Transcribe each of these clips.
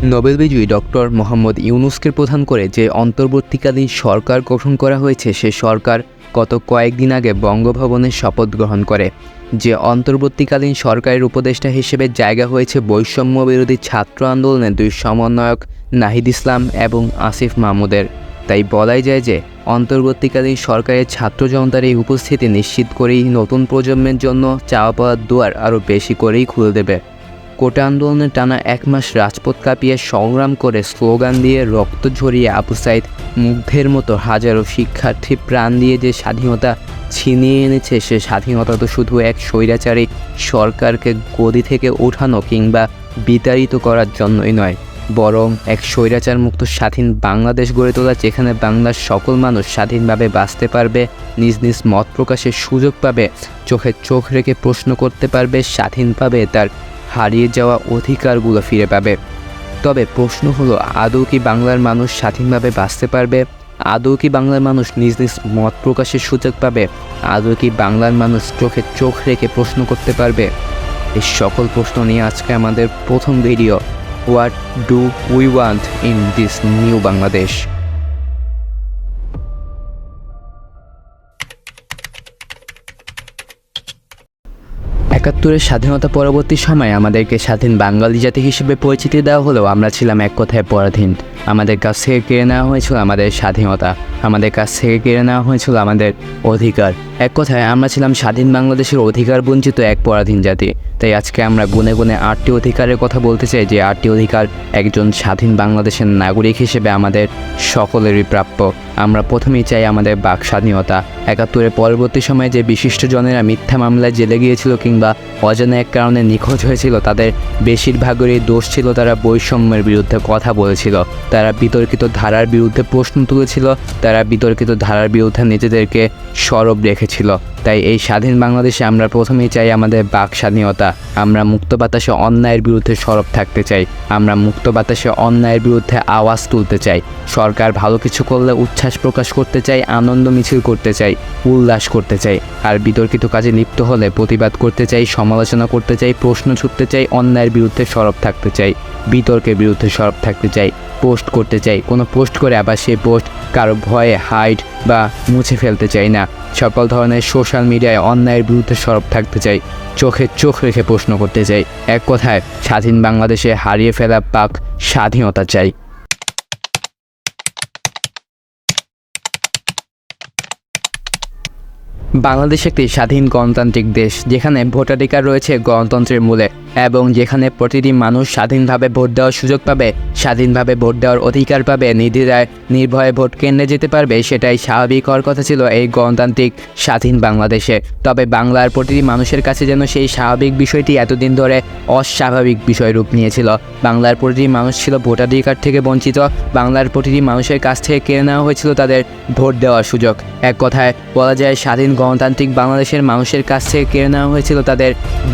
Nobel বিজয়ী doctor Mohammad ইউনূসকে প্রধান করে যে অন্তর্বর্তীকালীন সরকার গঠন করা হয়েছে সে সরকার গত কয়েকদিন আগে বঙ্গভবনে শপথ গ্রহণ করে। যে অন্তর্বর্তীকালীন সরকারের উপদেষ্টা হিসেবে জায়গা হয়েছে বৈষম্য বিরোধী ছাত্র আন্দোলনের দুই সমন্বয়ক নাহিদ ইসলাম এবং আসিফ মাহমুদের। তাই বলাই যায় যে অন্তর্বর্তীকালীন সরকারের ছাত্র জনতার এই উপস্থিতি নিশ্চিত করেই নতুন প্রজন্মের জন্য চাওয়া পাওয়ার দুয়ার আরও বেশি করেই খুলে দেবে। কোটা আন্দোলনে টানা 1 মাস রাজপথ কাঁপিয়ে সংগ্রাম করে স্লোগান দিয়ে রক্ত ঝরিয়ে আবু সাইদ মুগ্ধের মতো হাজারো শিক্ষার্থী প্রাণ দিয়ে যে স্বাধীনতা ছিনিয়ে এনেছে, সে স্বাধীনতা তো শুধু এক স্বৈরাচারী সরকারকে গদি থেকে ওঠানো কিংবা বিতাড়িত করার জন্যই নয়, বরং এক স্বৈরাচার মুক্ত স্বাধীন বাংলাদেশ গড়ে তোলা, যেখানে বাংলার সকল মানুষ স্বাধীনভাবে বাঁচতে পারবে, নিজ নিজ মত প্রকাশের সুযোগ পাবে, চোখে চোখ রেখে প্রশ্ন করতে পারবে, স্বাধীনভাবে তার হারিয়ে যাওয়া অধিকারগুলো ফিরে পাবে। তবে প্রশ্ন হলো, আদৌ কি বাংলার মানুষ স্বাধীনভাবে বাঁচতে পারবে? আদৌ কি বাংলার মানুষ নিজ নিজ মত প্রকাশের সুযোগ পাবে? আদৌ কি বাংলার মানুষ চোখে চোখ রেখে প্রশ্ন করতে পারবে? এই সকল প্রশ্ন নিয়ে আজকে আমাদের প্রথম video, what do we want in this new Bangladesh. ৭১-এর স্বাধীনতা পরবর্তী সময়ে আমাদেরকে স্বাধীন বাঙালি জাতি হিসেবে পরিচিতি দেওয়া হলেও আমরা ছিলাম এক কথায় পরাধীন। আমাদের কাছ থেকে কেড়ে নেওয়া হয়েছিল আমাদের স্বাধীনতা, আমাদের কাছ থেকে কেড়ে নেওয়া হয়েছিল আমাদের অধিকার। এক কথায় আমরা ছিলাম স্বাধীন বাংলাদেশের অধিকার বঞ্চিত এক পরাধীন জাতি। তাই আজকে আমরা গুনে গুনে 8টি অধিকারের কথা বলতে চাই, যে 8টি অধিকার একজন স্বাধীন বাংলাদেশের নাগরিক হিসেবে আমাদের সকলেরই প্রাপ্য। আমরা প্রথমেই চাই আমাদের বাক স্বাধীনতা। ৭১-এর পরবর্তী সময়ে যে বিশিষ্টজনেরা মিথ্যা মামলায় জেলে গিয়েছিল কিংবা অজানা এক কারণে নিখোঁজ হয়েছিল, তাদের বেশিরভাগেরই দোষ ছিল তারা বৈষম্যের বিরুদ্ধে কথা বলেছিল, তারা বিতর্কিত ধারার বিরুদ্ধে প্রশ্ন তুলেছিল, তারা বিতর্কিত ধারার বিরুদ্ধে নিজেদেরকে সরব রেখেছিল। তাই এই স্বাধীন বাংলাদেশে আমরা প্রথমেই চাই আমাদের বাক স্বাধীনতা। আমরা মুক্ত বাতাসে অন্যায়ের বিরুদ্ধে সরব থাকতে চাই, আমরা মুক্ত বাতাসে অন্যায়ের বিরুদ্ধে আওয়াজ তুলতে চাই। সরকার ভালো কিছু করলে উচ্ছ্বাস প্রকাশ করতে চাই, আনন্দ মিছিল করতে চাই, উল্লাস করতে চাই। আর বিতর্কিত কাজে লিপ্ত হলে প্রতিবাদ করতে চাই, সমালোচনা করতে চাই, প্রশ্ন ছুটতে চাই, অন্যায়ের বিরুদ্ধে সরব থাকতে চাই, বিতর্কের বিরুদ্ধে সরব থাকতে চাই, পোস্ট করতে চাই। কোনো পোস্ট করে আবার সেই পোস্ট কারো ভয়ে হাইড বা মুছে ফেলতে চাই না। সকল ধরনের সোশ্যাল মিডিয়ায় অন্যায়ের বিরুদ্ধে সরব থাকতে চাই, চোখে চোখ রেখে প্রশ্ন করতে চাই। এক কথায় স্বাধীন বাংলাদেশে হারিয়ে ফেলা বাক স্বাধীনতা চাই। বাংলাদেশ একটি স্বাধীন গণতান্ত্রিক দেশ, যেখানে ভোটাধিকার রয়েছে গণতন্ত্রের মূলে এবং যেখানে প্রতিটি মানুষ স্বাধীনভাবে ভোট দেওয়ার সুযোগ পাবে, স্বাধীনভাবে ভোট দেওয়ার অধিকার পাবে, নির্দ্বিধায় নির্ভয়ে ভোট কেন্দ্রে যেতে পারবে। সেটাই স্বাভাবিক হওয়ার কথা ছিল এই গণতান্ত্রিক স্বাধীন বাংলাদেশে। তবে বাংলার প্রতিটি মানুষের কাছে যেন সেই স্বাভাবিক বিষয়টি এতদিন ধরে অস্বাভাবিক বিষয় রূপ নিয়েছিল। বাংলার প্রতিটি মানুষ ছিল ভোটাধিকার থেকে বঞ্চিত, বাংলার প্রতিটি মানুষের কাছ থেকে কেড়ে নেওয়া হয়েছিল তাদের ভোট দেওয়ার সুযোগ। এক কথায় বলা যায়, স্বাধীন গণতান্ত্রিক বাংলাদেশের মানুষের কাছ থেকে কেড়ে নেওয়া হয়েছিল তাদের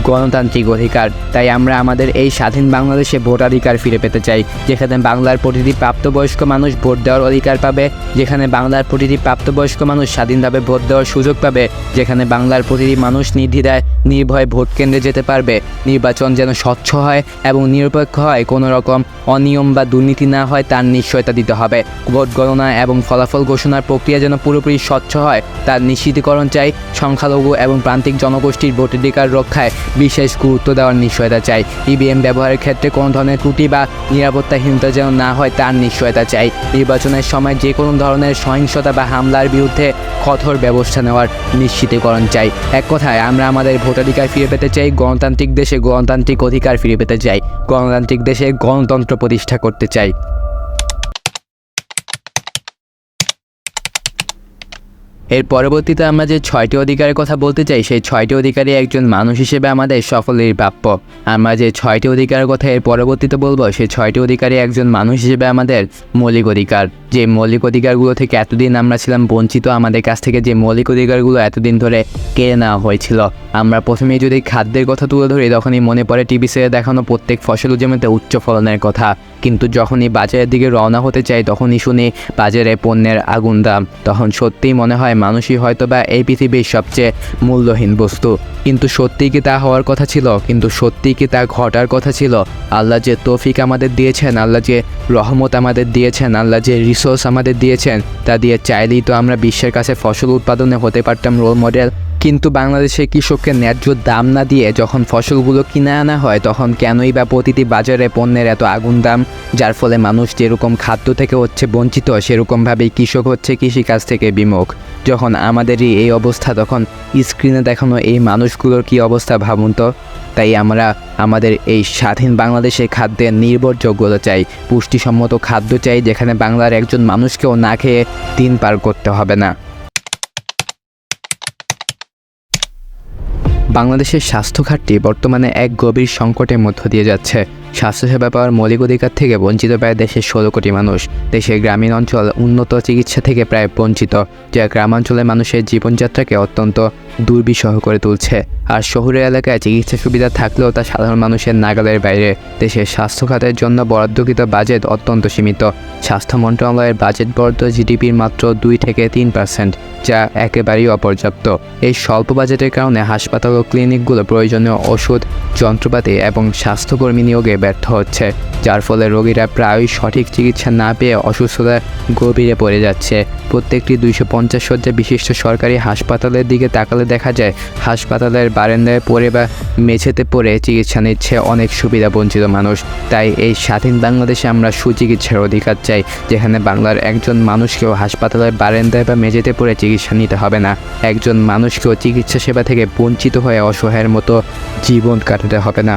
গণতান্ত্রিক অধিকার। তাই আমরা আমাদের এই স্বাধীন বাংলাদেশে ভোটাধিকার ফিরে পেতে চাই, যেখানে বাংলার প্রতিটি প্রাপ্তবয়স্ক মানুষ ভোট দেওয়ার অধিকার পাবে, যেখানে বাংলার প্রতিটি প্রাপ্তবয়স্ক মানুষ স্বাধীনভাবে ভোট দেওয়ার সুযোগ পাবে, যেখানে বাংলার প্রতিটি মানুষ নির্দ্বিধায় নির্ভয়ে ভোট কেন্দ্রে যেতে পারবে। নির্বাচন যেন স্বচ্ছ হয় এবং নিরপেক্ষ হয়, কোনো রকম অনিয়ম বা দুর্নীতি না হয় তার নিশ্চয়তা দিতে হবে। ভোট গণনা এবং ফলাফল ঘোষণার প্রক্রিয়া যেন পুরোপুরি স্বচ্ছ হয় তার নিশ্চিতকরণ চাই। সংখ্যালঘু এবং প্রান্তিক জনগোষ্ঠীর ভোটাধিকার রক্ষায় বিশেষ গুরুত্ব দেওয়ার নিশ্চয়তা চাই। ইভিএম ব্যবহারের ক্ষেত্রে কোনো ধরনের ত্রুটি বা নিরাপত্তাহীনতা যেন না হয় তার নিশ্চয়তা চাই। নির্বাচনের সময় যে কোনো ধরনের সহিংসতা বা হামলার বিরুদ্ধে কঠোর ব্যবস্থা নেওয়ার নিশ্চিতকরণ চাই। এক কথায় আমরা আমাদের ভোটাধিকার ফিরে পেতে চাই, গণতান্ত্রিক দেশে গণতান্ত্রিক অধিকার ফিরে পেতে চাই, গণতান্ত্রিক দেশে গণতন্ত্র প্রতিষ্ঠা করতে চাই। এর পরবর্তীতে আমরা যে 6টি অধিকারের কথা বলতে চাই, সেই 6টি অধিকারই একজন মানুষ হিসেবে আমাদের সকলেরই প্রাপ্য। আমরা যে 6টি অধিকারের কথা এর পরবর্তীতে বলবো, সেই 6টি অধিকারই একজন মানুষ হিসেবে আমাদের মৌলিক অধিকার, যে মৌলিক অধিকারগুলো থেকে এতদিন আমরা ছিলাম বঞ্চিত, আমাদের কাছ থেকে যে মৌলিক অধিকারগুলো এতদিন ধরে কেড়ে নেওয়া হয়েছিল। আমরা প্রথমেই যদি খাদ্যের কথা তুলে ধরি, তখনই মনে পড়ে টিভি সিরিয়ালে দেখানো প্রত্যেক ফসল জমিতে উচ্চ ফলনের কথা। কিন্তু যখনই বাজারের দিকে রওনা হতে চাই, তখনই শুনি বাজারে পণ্যের আগুন দাম। তখন সত্যিই মনে হয় মানুষই হয়তোবা এই পৃথিবীর সবচেয়ে মূল্যহীন বস্তু। কিন্তু সত্যিই কি তা হওয়ার কথা ছিল? কিন্তু সত্যিই কি তা ঘটার কথা ছিল? আল্লাহ যে তৌফিক আমাদের দিয়েছেন, আল্লাহ যে রহমত আমাদের দিয়েছেন, আল্লাহ যে রিসোর্স আমাদের দিয়েছেন, তা দিয়ে চাইলেই তো আমরা বিশ্বের কাছে ফসল উৎপাদনে হতে পারতাম রোল মডেল। কিন্তু বাংলাদেশে কৃষককে ন্যায্য দাম না দিয়ে যখন ফসলগুলো কিনে আনা হয়, তখন কেনই বা প্রতিটি বাজারে পণ্যের এত আগুন দাম? যার ফলে মানুষ যেরকম খাদ্য থেকে হচ্ছে বঞ্চিত, সেরকমভাবেই কৃষক হচ্ছে কৃষিকাজ থেকে বিমুখ। যখন আমাদেরই এই অবস্থা, তখন স্ক্রিনে দেখানো এই মানুষগুলোর কী অবস্থা ভাবুন তো। তাই আমরা আমাদের এই স্বাধীন বাংলাদেশে খাদ্যের নির্ভরযোগ্যতা চাই, পুষ্টিসম্মত খাদ্য চাই, যেখানে বাংলার একজন মানুষকেও না খেয়ে দিন পার করতে হবে না। বাংলাদেশের স্বাস্থ্য খাতটি বর্তমানে এক গভীর সংকটের মধ্য দিয়ে যাচ্ছে। স্বাস্থ্যসেবা পাওয়ার মৌলিক অধিকার থেকে বঞ্চিত প্রায় দেশের 16 কোটি মানুষ। দেশের গ্রামীণ অঞ্চল উন্নত চিকিৎসা থেকে প্রায় বঞ্চিত, যা গ্রামাঞ্চলের মানুষের জীবনযাত্রাকে অত্যন্ত দুর্বিষহ করে তুলছে। আর শহুরে এলাকায় চিকিৎসা সুবিধা থাকলেও তা সাধারণ মানুষের নাগালের বাইরে। দেশের স্বাস্থ্য খাতের জন্য বরাদ্দকৃত বাজেট অত্যন্ত সীমিত। স্বাস্থ্য মন্ত্রণালয়ের বাজেট বরাদ্দ জিডিপির মাত্র 2 থেকে 3%, যা একেবারেই অপর্যাপ্ত। এই স্বল্প বাজেটের কারণে হাসপাতাল ও ক্লিনিকগুলো প্রয়োজনীয় ওষুধ, যন্ত্রপাতি এবং স্বাস্থ্যকর্মী নিয়োগে ব্যর্থ হচ্ছে, যার ফলে রোগীরা প্রায়ই সঠিক চিকিৎসা না পেয়ে অসুস্থতার গভীরে পড়ে যাচ্ছে। প্রত্যেকটি 250 শয্যা বিশিষ্ট সরকারি হাসপাতালের দিকে তাকালে দেখা যায় হাসপাতালের বারান্দায় পড়ে বা মেঝেতে পড়ে চিকিৎসা নিচ্ছে অনেক সুবিধা বঞ্চিত মানুষ। তাই এই স্বাধীন বাংলাদেশে আমরা সুচিকিৎসার অধিকার চাই, যেখানে বাংলার একজন মানুষকেও হাসপাতালের বারান্দায় বা মেঝেতে পড়ে চিকিৎসা নিতে হবে না। একজন মানুষকেও চিকিৎসা সেবা থেকে বঞ্চিত হয়ে অসহায়ের মতো জীবন কাটাতে হবে না।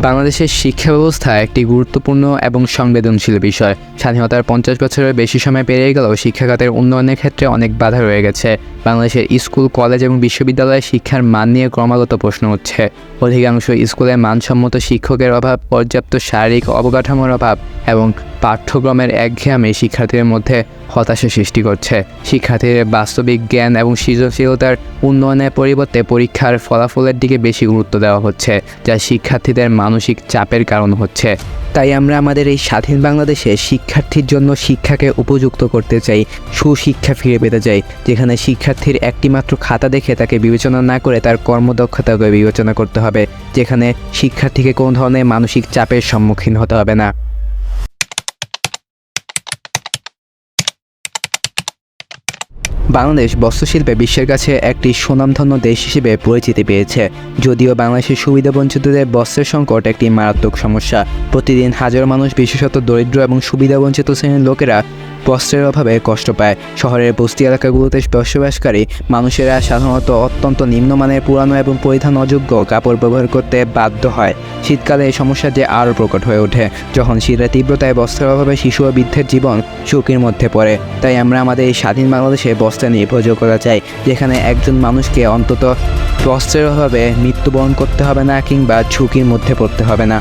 বাংলাদেশের শিক্ষা ব্যবস্থা একটি গুরুত্বপূর্ণ এবং সংবেদনশীল বিষয়। স্বাধীনতার 50 বছরের বেশি সময় পেরিয়ে গেলেও শিক্ষাখাতের উন্নয়নের ক্ষেত্রে অনেক বাধা রয়ে গেছে। বাংলাদেশের স্কুল, কলেজ এবং বিশ্ববিদ্যালয়ে শিক্ষার মান নিয়ে ক্রমাগত প্রশ্ন উঠছে। অধিকাংশ স্কুলে মানসম্মত শিক্ষকের অভাব, পর্যাপ্ত শারীরিক অবকাঠামোর অভাব এবং পাঠ্যক্রমের একঘেয়েমি শিক্ষার্থীদের মধ্যে হতাশা সৃষ্টি করছে। শিক্ষার্থীদের বাস্তবিক জ্ঞান এবং সৃজনশীলতার উন্নয়নের পরিবর্তে পরীক্ষার ফলাফলের দিকে বেশি গুরুত্ব দেওয়া হচ্ছে, যা শিক্ষার্থীদের মানসিক চাপের কারণ হচ্ছে। তাই আমরা আমাদের এই স্বাধীন বাংলাদেশে শিক্ষার্থীর জন্য শিক্ষাকে উপযুক্ত করতে চাই, সুশিক্ষা ফিরে পেতে চাই, যেখানে শিক্ষার্থীর একটিমাত্র খাতা দেখে তাকে বিবেচনা না করে তার কর্মদক্ষতাকে বিবেচনা করতে হবে, যেখানে শিক্ষার্থীকে কোনো ধরনের মানসিক চাপের সম্মুখীন হতে হবে না। বাংলাদেশ বস্ত্রশিল্পে বিশ্বের কাছে একটি সুনামধন্য দেশ হিসেবে পরিচিতি পেয়েছে। যদিও বাংলাদেশের সুবিধাবঞ্চিতদের বস্ত্রের সংকট একটি মারাত্মক সমস্যা। প্রতিদিন হাজারো মানুষ, বিশেষত দরিদ্র এবং সুবিধাবঞ্চিত শ্রেণীর লোকেরা বস্ত্রের অভাবে কষ্ট পায়। শহরের বস্তি এলাকাগুলোতে বসবাসকারী মানুষেরা সাধারণত অত্যন্ত নিম্নমানের পুরানো এবং পরিধান অযোগ্য কাপড় ব্যবহার করতে বাধ্য হয়। শীতকালে এই সমস্যা যে আরও প্রকট হয়ে ওঠে, যখন শীতের তীব্রতায় বস্ত্রের অভাবে শিশু ও বৃদ্ধের জীবন ঝুঁকির মধ্যে পড়ে। তাই আমরা আমাদের এই স্বাধীন বাংলাদেশে বস্ত্রে নির্ভরযোগ্যতা চাই, যেখানে একজন মানুষকে অন্তত বস্ত্রের অভাবে মৃত্যুবরণ করতে হবে না কিংবা ঝুঁকির মধ্যে পড়তে হবে না।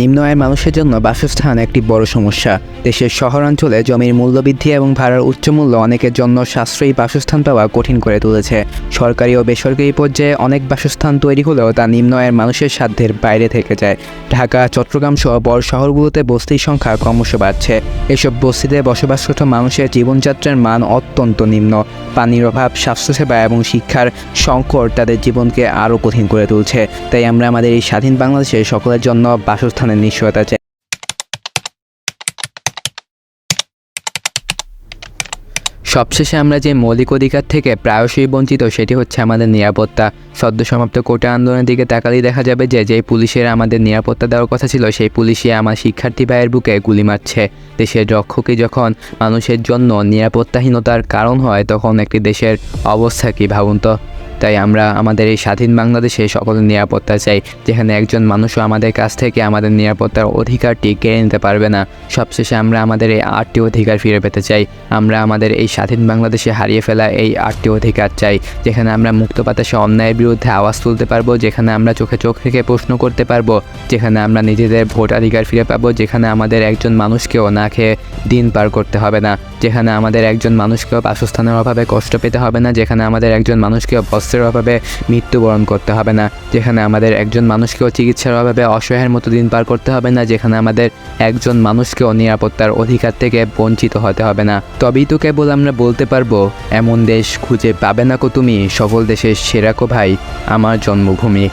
নিম্ন আয়ের মানুষের জন্য বাসস্থান একটি বড় সমস্যা। দেশের শহরাঞ্চলে জমির মূল্যবৃদ্ধি এবং ভাড়ার উচ্চ মূল্য অনেকের জন্য সাশ্রয়ী বাসস্থান পাওয়া কঠিন করে তুলেছে। সরকারি ও বেসরকারি পর্যায়ে অনেক বাসস্থান তৈরি হলেও তা নিম্ন আয়ের মানুষের সাধ্যের বাইরে থেকে যায়। ঢাকা, চট্টগ্রাম সহ বড় শহরগুলোতে বস্তির সংখ্যা ক্রমশ বাড়ছে। এসব বস্তিতে বসবাসরত মানুষের জীবনযাত্রার মান অত্যন্ত নিম্ন। পানির অভাব, স্বাস্থ্যসেবা এবং শিক্ষার সংকট তাদের জীবনকে আরও কঠিন করে তুলছে। তাই আমরা আমাদের এই স্বাধীন বাংলাদেশে সকলের জন্য বাসস্থানের নিশ্চয়তা চাই। সবশেষে আমরা যে মৌলিক অধিকার থেকে প্রায়শই বঞ্চিত, সেটি হচ্ছে আমাদের নিরাপত্তা। সদ্য সমাপ্ত কোটা আন্দোলনের দিকে তাকালেই দেখা যাবে যে যেই পুলিশের আমাদের নিরাপত্তা দেওয়ার কথা ছিল, সেই পুলিশই আমার শিক্ষার্থী ভাইয়ের বুকে গুলি মারছে। দেশের রক্ষকই যখন মানুষের জন্য নিরাপত্তাহীনতার কারণ হয়, তখন একটি দেশের অবস্থা কী ভাবুন তো। তাই আমরা আমাদের এই স্বাধীন বাংলাদেশে সকলের নিরাপত্তা চাই, যেখানে একজন মানুষও আমাদের কাছ থেকে আমাদের নিরাপত্তার অধিকারটি কেড়ে নিতে পারবে না। সবশেষে আমরা আমাদের এই 8টি অধিকার ফিরে পেতে চাই। আমরা আমাদের এই স্বাধীন বাংলাদেশে হারিয়ে ফেলা এই 8টি অধিকার চাই, যেখানে আমরা মুক্ত বাতাসে অন্যায়ের বিরুদ্ধে আওয়াজ তুলতে পারবো, যেখানে আমরা চোখে চোখ রেখে প্রশ্ন করতে পারবো, যেখানে আমরা নিজেদের ভোটাধিকার ফিরে পাবো, যেখানে আমাদের একজন মানুষকেও না খেয়ে দিন পার করতে হবে না, যেখানে আমাদের একজন মানুষকেও বাসস্থানের অভাবে কষ্ট পেতে হবে না, যেখানে আমাদের একজন মানুষকেও বস্ত্রের অভাবে মৃত্যুবরণ করতে হবে না, যেখানে আমাদের একজন মানুষকেও চিকিৎসার অভাবে অসহায়ের মতো দিন পার করতে হবে না, যেখানে আমাদের একজন মানুষকেও নিরাপত্তার অধিকার থেকে বঞ্চিত হতে হবে না। তবেই তো কেবল আমরা বলতে পারবো, এমন দেশ খুঁজে পাবে না কো তুমি, সকল দেশের সেরা কো ভাই আমার জন্মভূমি।